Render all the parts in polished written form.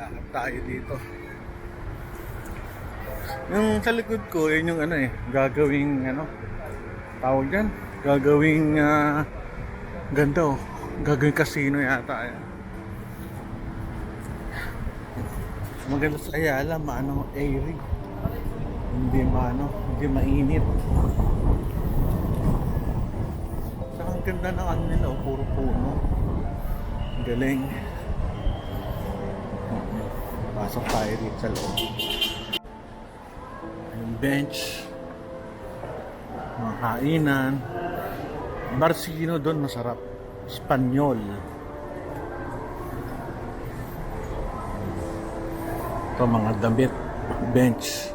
Lakad tayo dito. Yung sa likod ko, yun yung ano eh, gagawing ano, tawag dyan, gagawing ganda oh, gagawing casino yata yan. Maganda sa Ayala, maano, airy. Hindi hindi mainit. Saka ang ganda ng ano nila, oh, puro puno. Galing. Pasok tayo dito sa loob. Yung bench, mga kainan. Barcino doon masarap. Espanyol. Ito mga damit. Bench.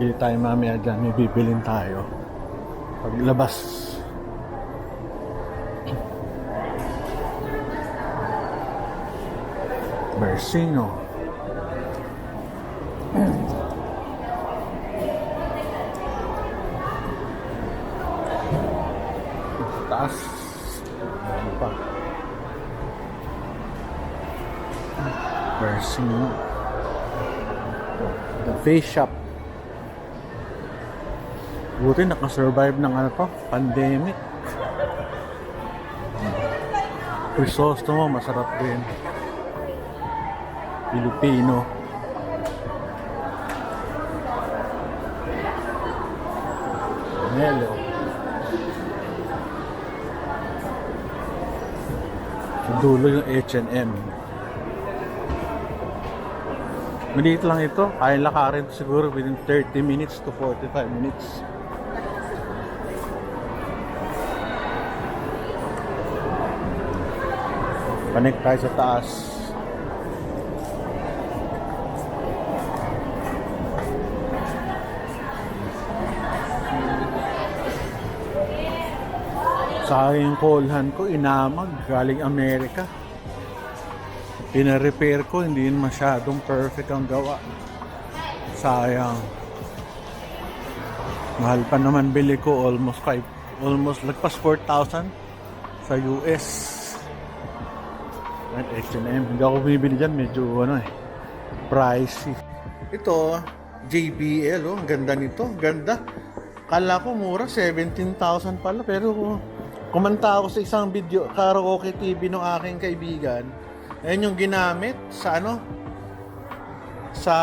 Bili tayo mamaya dyan. May bibilin tayo. Paglabas. Barcino. Taas. Ano pa? Barcino. The face shop. Buti nakasurvive ng ano to, pandemic. Crisostomo, masarap din. Filipino. Melo. Sa dulo yung H&M. Maliit lang ito. Kaya lakarin siguro within 30 minutes to 45 minutes. Connect tayo sa taas. Sa yung callhan ko, inamag, galing Amerika. Pina-repair ko, hindi masyadong perfect ang gawa. Sayang. Mahal pa naman bili ko, almost lagpas 4,000 sa US. At H&M, hindi ako bumibili dyan, medyo pricey. Ito, JBL, oh, ang ganda nito, ganda. Kala ko mura, 17,000 pala, pero kumanta ako sa isang video, karaoke TV ng aking kaibigan. Ayan yung ginamit sa sa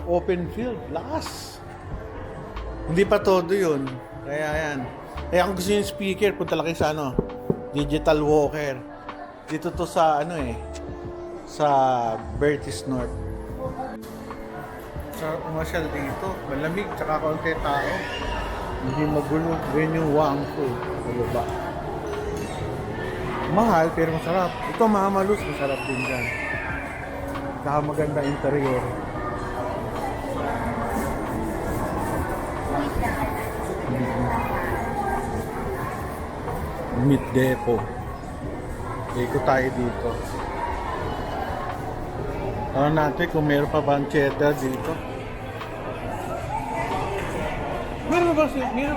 open field, lakas. Hindi pa todo yun. Kaya yan. Kaya kung gusto yung speaker, punta lang kayo sa Digital Walker. Dito to sa sa Bertis North. Sa umasyal dito, malamig, tsaka konti tao. Hindi magulo. Ganyan yung Wangko sa baba. Mahal pero masarap. Ito Mamalos, masarap din dyan. Saka maganda interior. Meat Depot. Ikot tayo dito. Tanong natin kung meron pa ba ang cheddar dito. Meron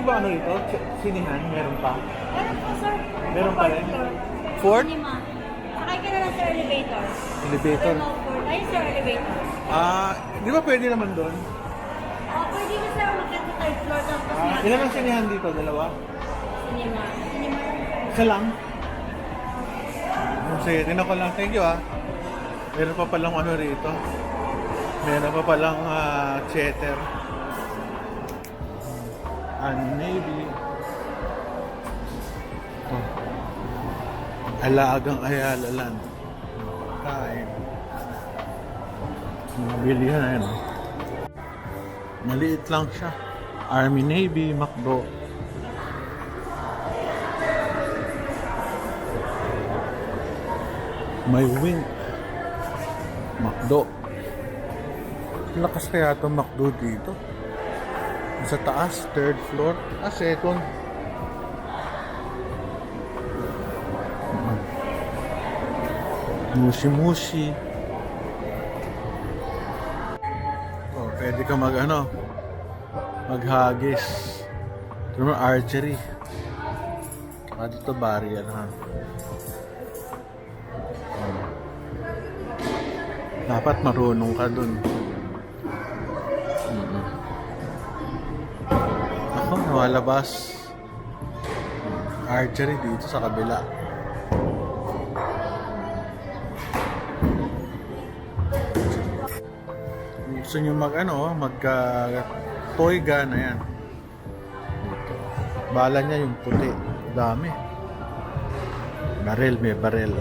ba dito? Sinihan? Meron pa? Meron po, sir. Meron pa rin? Fourth? Fourth? Sakay ka na lang sa elevator. Elevator? Ayun, sir, elevator. Di ba pwede naman doon? Pwede ka, sir, mag-get sa third floor. Tapos Ilan ang sinihan dito? Dalawa? Cinema. Isa lang? Sige, tinan ko lang. Thank you Meron pa palang rito. Meron pa palang cheddar. Navy. Alagang Ayala Land. Kain. Bilihan na yun. Maliit lang siya. Army, Navy, McDo. May Wink. McDo. Lakas kaya itong McDo dito. Sa taas, third floor. Second. Mushi-mushi. Pwede ka maghagis. Ito naman archery. Saka dito barrier Dapat marunong ka dun. Ako, nawalabas. Archery dito sa kabila. Gusto nyo toy gun, ayan. Dito. Bala niya yung puti. Dami. Barel, may barel.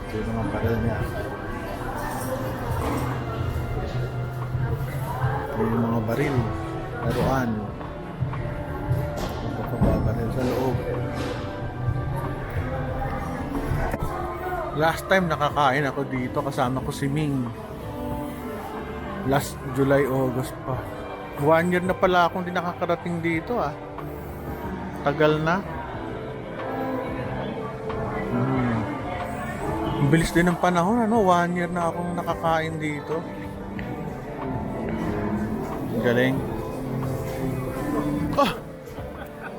Ito yung mga barel niya. Ito yung mga baril. Laruan. Ito pa baril sa loob. Last time nakakain ako dito kasama ko si Ming. Last July, August pa. 1 year na pala akong di nakakarating dito ah. Tagal na. Ang bilis din ng panahon, ano? 1 year na akong nakakain dito. Ang galing. Oh!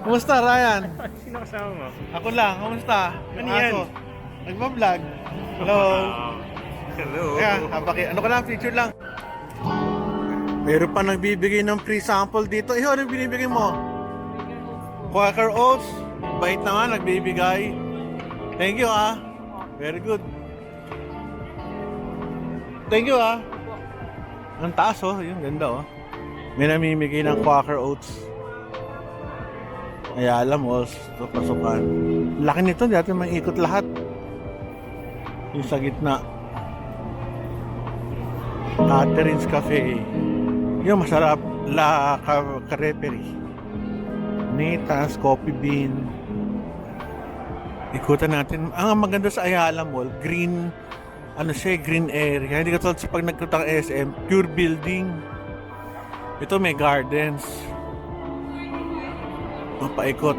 Kumusta, Ryan? Sino kasama mo? Ako lang, kumusta? Ano yan? Aso. Nagbablog. Hello. Hello. Ano ka lang, picture lang. Meron pa nagbibigay ng free sample dito. Ano binibigay mo? Quaker Oats. Bait naman, nagbibigay. Thank you ah. Very good. Thank you ah. Ang taas oh, yung ganda oh. May namimigay ng Quaker Oats. Ayala Malls, ito pasukan. Laki nito, dati may ikot lahat. Yung sa gitna. Catherine's Cafe. Yung masarap, La Careperie. Nitas, Coffee Bean. Ikutan natin. Ang maganda sa Ayala Mall, green, green area. Hindi katulad sa pag nagkutang SM, pure building. Ito may gardens. Mapaikot.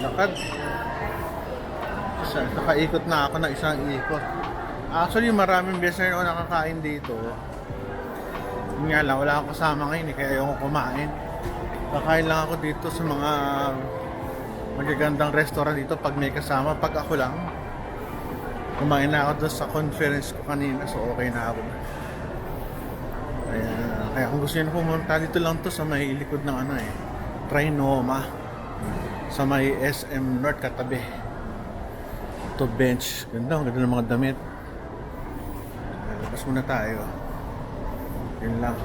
Lakad. Nakaikot na ako ng isang ikot. Actually, maraming beses na ako nakakain dito. Yun nga lang, wala akong kasama ngayon kaya ayoko kumain. Kakain lang ako dito sa mga magagandang restaurant dito pag may kasama. Pag ako lang, kumain na ako doon sa conference ko kanina, so okay na ako. Kaya kung gusto nyo pumunta dito lang to sa may likod ng Trinoma, sa may SM North katabi. Ito bench, ganda ng mga damit. Labas muna tayo. Yun lang.